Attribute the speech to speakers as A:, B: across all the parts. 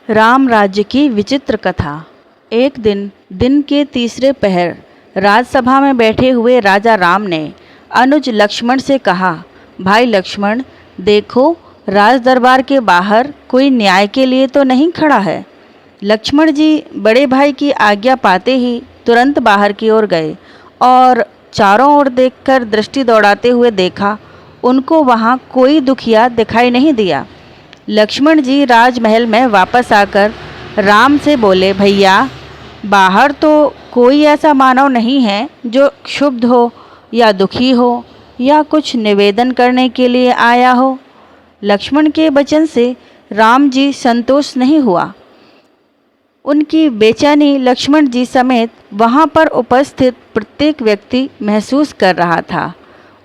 A: राम राज्य की विचित्र कथा। एक दिन के तीसरे पहर राजसभा में बैठे हुए राजा राम ने अनुज लक्ष्मण से कहा, भाई लक्ष्मण, देखो राज दरबार के बाहर कोई न्याय के लिए तो नहीं खड़ा है। लक्ष्मण जी बड़े भाई की आज्ञा पाते ही तुरंत बाहर की ओर गए और चारों ओर देखकर दृष्टि दौड़ाते हुए देखा। उनको वहाँ कोई दुखिया दिखाई नहीं दिया। लक्ष्मण जी राजमहल में वापस आकर राम से बोले, भैया, बाहर तो कोई ऐसा मानव नहीं है जो क्षुब्ध हो या दुखी हो या कुछ निवेदन करने के लिए आया हो। लक्ष्मण के वचन से राम जी संतोष नहीं हुआ। उनकी बेचैनी लक्ष्मण जी समेत वहाँ पर उपस्थित प्रत्येक व्यक्ति महसूस कर रहा था।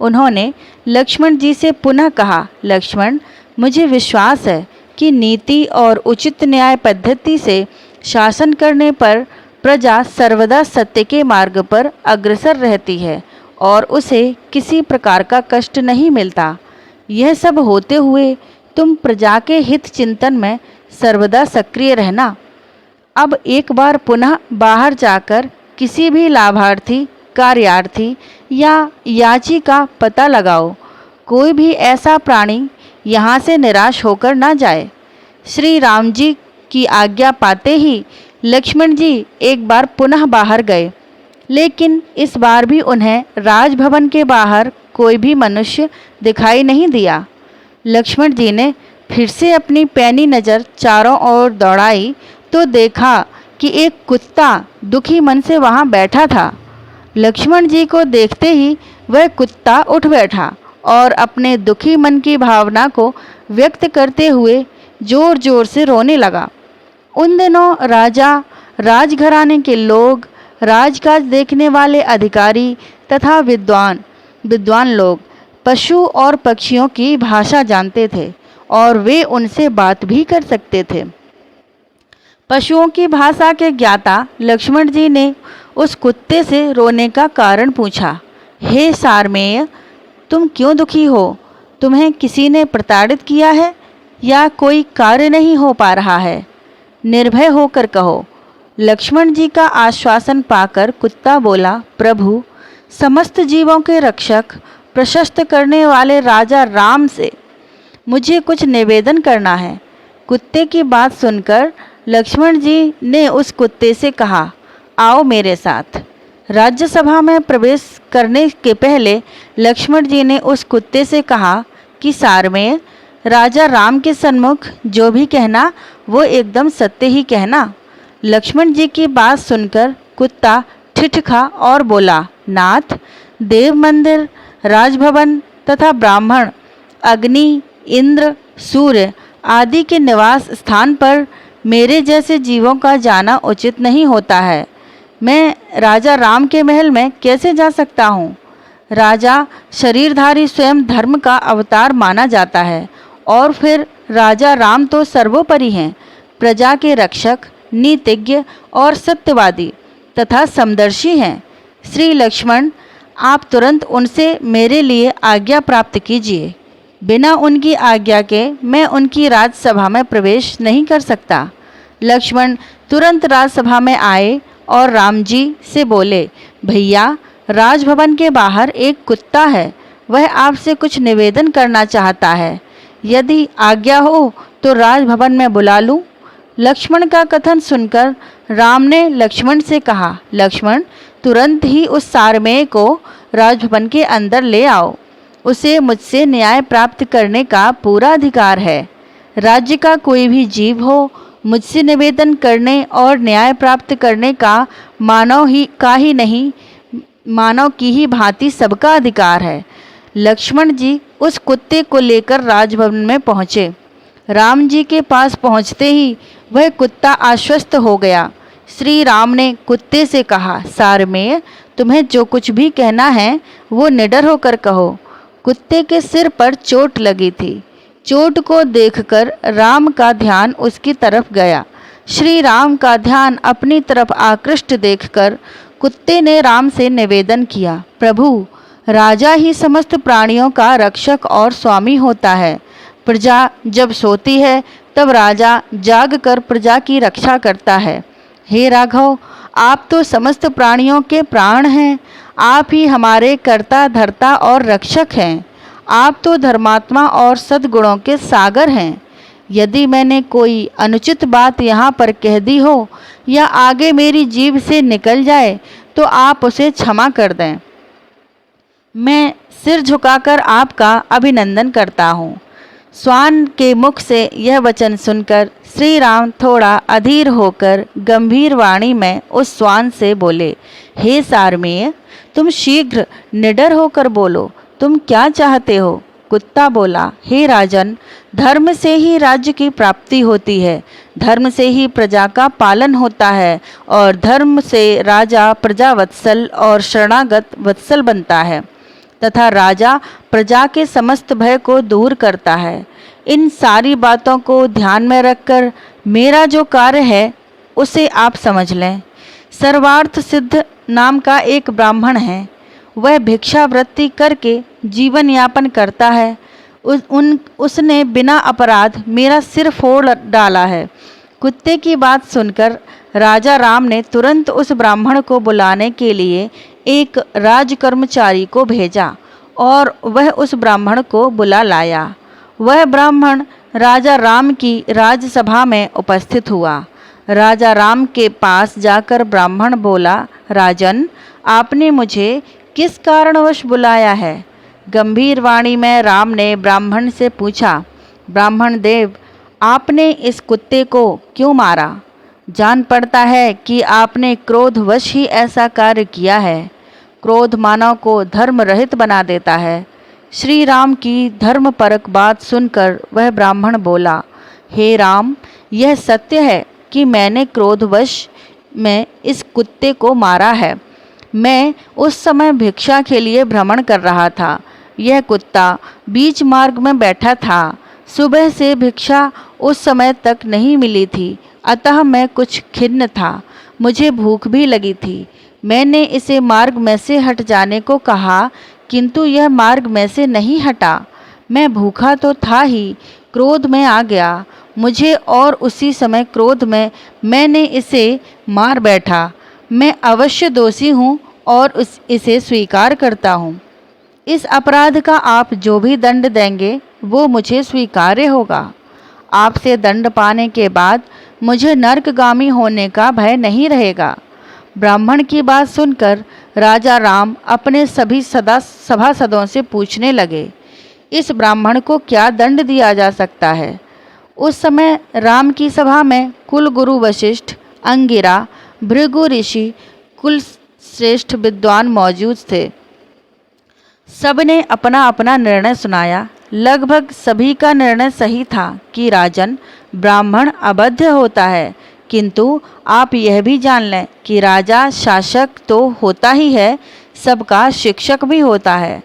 A: उन्होंने लक्ष्मण जी से पुनः कहा, लक्ष्मण, मुझे विश्वास है कि नीति और उचित न्याय पद्धति से शासन करने पर प्रजा सर्वदा सत्य के मार्ग पर अग्रसर रहती है और उसे किसी प्रकार का कष्ट नहीं मिलता। यह सब होते हुए तुम प्रजा के हित चिंतन में सर्वदा सक्रिय रहना। अब एक बार पुनः बाहर जाकर किसी भी लाभार्थी, कार्यार्थी या याची का पता लगाओ। कोई भी ऐसा प्राणी यहाँ से निराश होकर ना जाए। श्री राम जी की आज्ञा पाते ही लक्ष्मण जी एक बार पुनः बाहर गए, लेकिन इस बार भी उन्हें राजभवन के बाहर कोई भी मनुष्य दिखाई नहीं दिया। लक्ष्मण जी ने फिर से अपनी पैनी नज़र चारों ओर दौड़ाई तो देखा कि एक कुत्ता दुखी मन से वहाँ बैठा था। लक्ष्मण जी को देखते ही वह कुत्ता उठ बैठा और अपने दुखी मन की भावना को व्यक्त करते हुए जोर जोर से रोने लगा। उन दिनों राजा, राजघराने के लोग, राजकाज देखने वाले अधिकारी तथा विद्वान लोग पशु और पक्षियों की भाषा जानते थे और वे उनसे बात भी कर सकते थे। पशुओं की भाषा के ज्ञाता लक्ष्मण जी ने उस कुत्ते से रोने का कारण पूछा। हे सारमेय, तुम क्यों दुखी हो? तुम्हें किसी ने प्रताड़ित किया है या कोई कार्य नहीं हो पा रहा है? निर्भय होकर कहो। लक्ष्मण जी का आश्वासन पाकर कुत्ता बोला, प्रभु, समस्त जीवों के रक्षक, प्रशस्त करने वाले राजा राम से मुझे कुछ निवेदन करना है। कुत्ते की बात सुनकर लक्ष्मण जी ने उस कुत्ते से कहा, आओ मेरे साथ। राज्यसभा में प्रवेश करने के पहले लक्ष्मण जी ने उस कुत्ते से कहा कि सारमेय, राजा राम के सन्मुख जो भी कहना वो एकदम सत्य ही कहना। लक्ष्मण जी की बात सुनकर कुत्ता ठिठका और बोला, नाथ, देव मंदिर, राजभवन तथा ब्राह्मण, अग्नि, इंद्र, सूर्य आदि के निवास स्थान पर मेरे जैसे जीवों का जाना उचित नहीं होता है। मैं राजा राम के महल में कैसे जा सकता हूँ? राजा शरीरधारी स्वयं धर्म का अवतार माना जाता है और फिर राजा राम तो सर्वोपरि हैं, प्रजा के रक्षक, नीतिज्ञ और सत्यवादी तथा समदर्शी हैं। श्री लक्ष्मण, आप तुरंत उनसे मेरे लिए आज्ञा प्राप्त कीजिए। बिना उनकी आज्ञा के मैं उनकी राजसभा में प्रवेश नहीं कर सकता। लक्ष्मण तुरंत राजसभा में आए और राम जी से बोले, भैया, राजभवन के बाहर एक कुत्ता है, वह आपसे कुछ निवेदन करना चाहता है। यदि आज्ञा हो तो राजभवन में बुला लूं? लक्ष्मण का कथन सुनकर राम ने लक्ष्मण से कहा, लक्ष्मण, तुरंत ही उस सारमेय को राजभवन के अंदर ले आओ। उसे मुझसे न्याय प्राप्त करने का पूरा अधिकार है। राज्य का कोई भी जीव हो, मुझसे निवेदन करने और न्याय प्राप्त करने का मानव की ही भांति सबका अधिकार है। लक्ष्मण जी उस कुत्ते को लेकर राजभवन में पहुँचे। राम जी के पास पहुँचते ही वह कुत्ता आश्वस्त हो गया। श्री राम ने कुत्ते से कहा, सारमेय, तुम्हें जो कुछ भी कहना है वो निडर होकर कहो। कुत्ते के सिर पर चोट लगी थी। चोट को देखकर राम का ध्यान उसकी तरफ गया। श्री राम का ध्यान अपनी तरफ आकृष्ट देखकर कुत्ते ने राम से निवेदन किया, प्रभु, राजा ही समस्त प्राणियों का रक्षक और स्वामी होता है। प्रजा जब सोती है तब राजा जाग कर प्रजा की रक्षा करता है। हे राघव, आप तो समस्त प्राणियों के प्राण हैं। आप ही हमारे कर्ता धर्ता और रक्षक हैं। आप तो धर्मात्मा और सद्गुणों के सागर हैं। यदि मैंने कोई अनुचित बात यहाँ पर कह दी हो या आगे मेरी जीभ से निकल जाए तो आप उसे क्षमा कर दें। मैं सिर झुकाकर आपका अभिनंदन करता हूँ। स्वान के मुख से यह वचन सुनकर श्री राम थोड़ा अधीर होकर गंभीर वाणी में उस स्वान से बोले, हे सारमेय, तुम शीघ्र निडर होकर बोलो, तुम क्या चाहते हो? कुत्ता बोला, हे राजन, धर्म से ही राज्य की प्राप्ति होती है, धर्म से ही प्रजा का पालन होता है और धर्म से राजा प्रजा वत्सल और शरणागत वत्सल बनता है तथा राजा प्रजा के समस्त भय को दूर करता है। इन सारी बातों को ध्यान में रखकर मेरा जो कार्य है उसे आप समझ लें। सर्वार्थ सिद्ध नाम का एक ब्राह्मण है। वह भिक्षावृत्ति करके जीवन यापन करता है। उसने बिना अपराध मेरा सिर फोड़ डाला है। कुत्ते की बात सुनकर राजा राम ने तुरंत उस ब्राह्मण को बुलाने के लिए एक राजकर्मचारी को भेजा और वह उस ब्राह्मण को बुला लाया। वह ब्राह्मण राजा राम की राजसभा में उपस्थित हुआ। राजा राम के पास जाकर ब्राह्मण बोला, राजन, आपने मुझे किस कारणवश बुलाया है? गंभीर वाणी में राम ने ब्राह्मण से पूछा, ब्राह्मण देव, आपने इस कुत्ते को क्यों मारा? जान पड़ता है कि आपने क्रोधवश ही ऐसा कार्य किया है। क्रोध मानव को धर्म रहित बना देता है। श्री राम की धर्मपरक बात सुनकर वह ब्राह्मण बोला, हे राम, यह सत्य है कि मैंने क्रोधवश में इस कुत्ते को मारा है। मैं उस समय भिक्षा के लिए भ्रमण कर रहा था। यह कुत्ता बीच मार्ग में बैठा था। सुबह से भिक्षा उस समय तक नहीं मिली थी, अतः मैं कुछ खिन्न था। मुझे भूख भी लगी थी। मैंने इसे मार्ग में से हट जाने को कहा, किंतु यह मार्ग में से नहीं हटा। मैं भूखा तो था ही, क्रोध में आ गया मुझे और उसी समय क्रोध में मैंने इसे मार बैठा। मैं अवश्य दोषी हूँ और इसे स्वीकार करता हूँ। इस अपराध का आप जो भी दंड देंगे वो मुझे स्वीकार्य होगा। आपसे दंड पाने के बाद मुझे नरकगामी होने का भय नहीं रहेगा। ब्राह्मण की बात सुनकर राजा राम अपने सभी सभासदों से पूछने लगे, इस ब्राह्मण को क्या दंड दिया जा सकता है? उस समय राम की सभा में कुल गुरु वशिष्ठ, अंगिरा, भृगु ऋषि, कुल श्रेष्ठ विद्वान मौजूद थे। सबने अपना अपना निर्णय सुनाया। लगभग सभी का निर्णय सही था कि राजन, ब्राह्मण अबद्ध होता है, किंतु आप यह भी जान लें कि राजा शासक तो होता ही है, सबका शिक्षक भी होता है।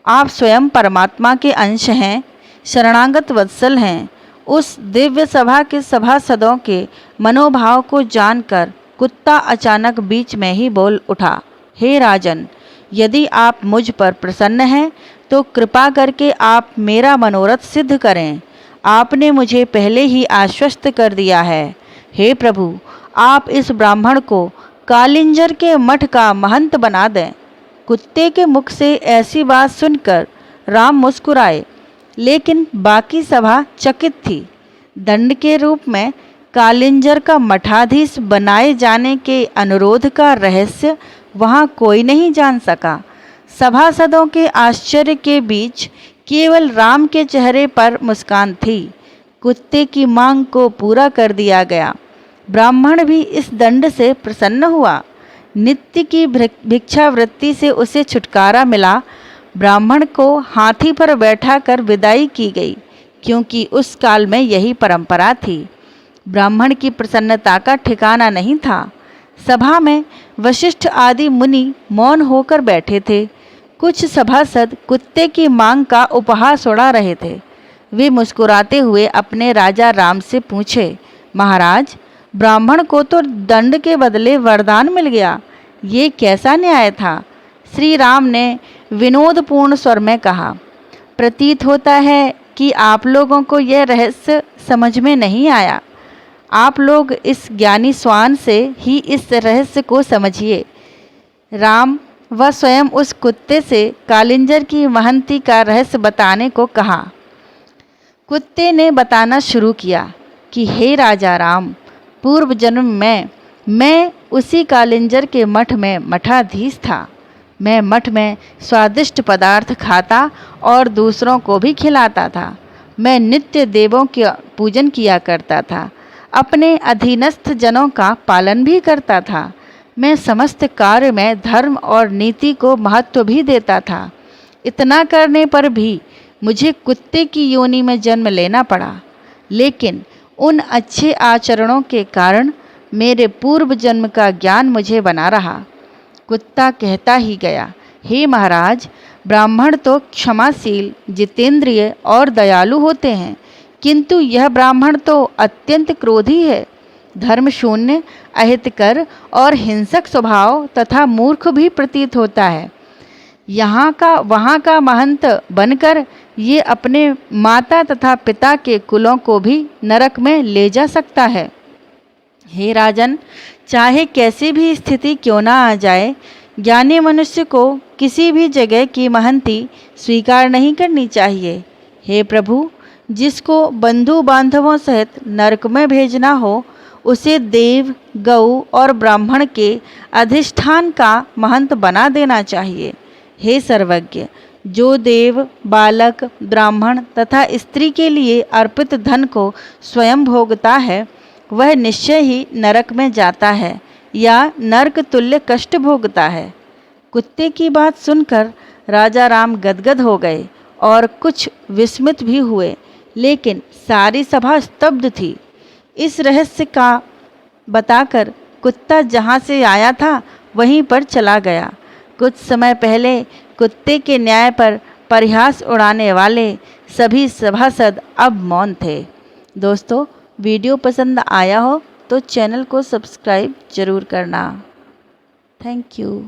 A: आप स्वयं परमात्मा के अंश हैं, शरणागत वत्सल हैं। उस दिव्य सभा के सभासदों के मनोभाव को जानकर कुत्ता अचानक बीच में ही बोल उठा, हे राजन, यदि आप मुझ पर प्रसन्न हैं तो कृपा करके आप मेरा मनोरथ सिद्ध करें। आपने मुझे पहले ही आश्वस्त कर दिया है। हे प्रभु, आप इस ब्राह्मण को कालिंजर के मठ का महंत बना दें। कुत्ते के मुख से ऐसी बात सुनकर राम मुस्कुराए, लेकिन बाकी सभा चकित थी। दंड के रूप में कालिंजर का मठाधीश बनाए जाने के अनुरोध का रहस्य वहाँ कोई नहीं जान सका। सभासदों के आश्चर्य के बीच केवल राम के चेहरे पर मुस्कान थी। कुत्ते की मांग को पूरा कर दिया गया। ब्राह्मण भी इस दंड से प्रसन्न हुआ। नित्य की भिक्षावृत्ति से उसे छुटकारा मिला। ब्राह्मण को हाथी पर बैठा कर विदाई की गई, क्योंकि उस काल में यही परंपरा थी। ब्राह्मण की प्रसन्नता का ठिकाना नहीं था। सभा में वशिष्ठ आदि मुनि मौन होकर बैठे थे। कुछ सभासद कुत्ते की मांग का उपहास उड़ा रहे थे। वे मुस्कुराते हुए अपने राजा राम से पूछे, महाराज, ब्राह्मण को तो दंड के बदले वरदान मिल गया, ये कैसा न्याय था? श्री राम ने विनोदपूर्ण स्वर में कहा, प्रतीत होता है कि आप लोगों को यह रहस्य समझ में नहीं आया। आप लोग इस ज्ञानी श्वान से ही इस रहस्य को समझिए। राम व स्वयं उस कुत्ते से कालिंजर की महंती का रहस्य बताने को कहा। कुत्ते ने बताना शुरू किया कि हे राजा राम, पूर्व जन्म में मैं उसी कालिंजर के मठ में मठाधीश था। मैं मठ में स्वादिष्ट पदार्थ खाता और दूसरों को भी खिलाता था। मैं नित्य देवों के पूजन किया करता था। अपने अधीनस्थ जनों का पालन भी करता था। मैं समस्त कार्य में धर्म और नीति को महत्व भी देता था। इतना करने पर भी मुझे कुत्ते की योनि में जन्म लेना पड़ा। लेकिन उन अच्छे आचरणों के कारण मेरे पूर्व जन्म का ज्ञान मुझे बना रहा। कुत्ता कहता ही गया, हे महाराज, ब्राह्मण तो क्षमाशील, जितेंद्रिय और दयालु होते हैं, किंतु यह ब्राह्मण तो अत्यंत क्रोधी है, धर्मशून्य, अहितकर और हिंसक स्वभाव तथा मूर्ख भी प्रतीत होता है। यहाँ का वहाँ का महंत बनकर ये अपने माता तथा पिता के कुलों को भी नरक में ले जा सकता है। हे राजन, चाहे कैसी भी स्थिति क्यों ना आ जाए, ज्ञानी मनुष्य को किसी भी जगह की महंती स्वीकार नहीं करनी चाहिए। हे प्रभु, जिसको बंधु बांधवों सहित नरक में भेजना हो, उसे देव, गौ और ब्राह्मण के अधिष्ठान का महंत बना देना चाहिए। हे सर्वज्ञ, जो देव, बालक, ब्राह्मण तथा स्त्री के लिए अर्पित धन को स्वयं भोगता है, वह निश्चय ही नरक में जाता है या नरक तुल्य कष्ट भोगता है। कुत्ते की बात सुनकर राजा राम गदगद हो गए और कुछ विस्मित भी हुए, लेकिन सारी सभा स्तब्ध थी। इस रहस्य का बताकर कुत्ता जहाँ से आया था वहीं पर चला गया। कुछ समय पहले कुत्ते के न्याय पर परिहास उड़ाने वाले सभी सभासद अब मौन थे। दोस्तों, वीडियो पसंद आया हो तो चैनल को सब्सक्राइब जरूर करना। Thank you.